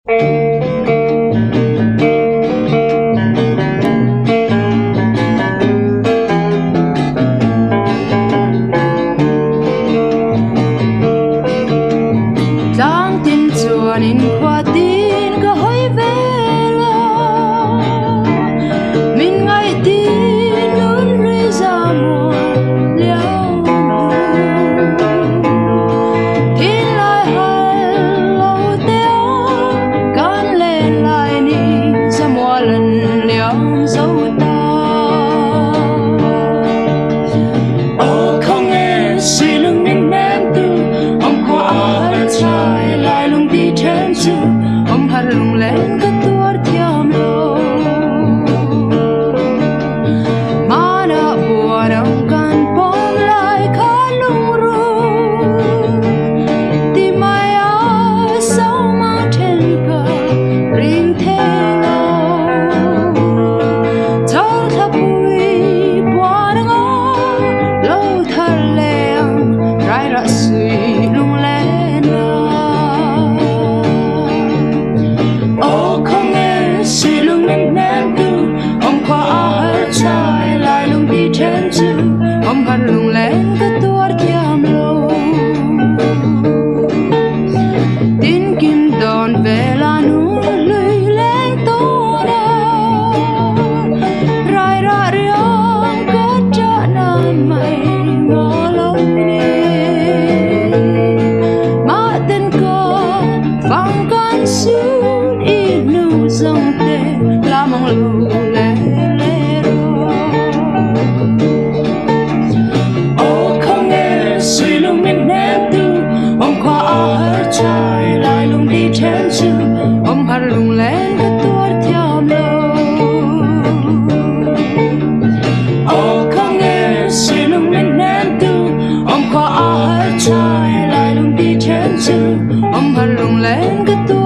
in khoa tin có hối về lo mình ngay tin lớn rơi ra mùa liao tin lại hay lâu téo can lên lại đi ra mùa lần liao dấu ta ô không nghe suy lưng mình em từ ông qua trái lại lung đi trên chữ ông hát lung lên cái tuột thiam lô mà đã bùa đông can bom lại khá lung ru tìm mai á sao mang trên cờ ring thế lo thâu thắp bụi qua đông ó lâu thật leng rai ra suy lung lên suy lung mình em từ ông qua hết trái lại lung đi trên chữ ông hát lung lên cái tuột thiam lô tin kim đòn về là núi lưới lên tô đa rai ra riêng kết trả nam mày ngó lâu nè mà tên co vang can suốt ít nụ dòng tê la mong lù lê lê rô ô không nghe suy lung mình em từ ông qua hết trái lại lung đi trên chữ ông hát lung lên cái tuột thiam lô ô không nghe suy lung mình em từ ông qua hết trái lại lung đi trên chữ ông hát lung lên cái tuột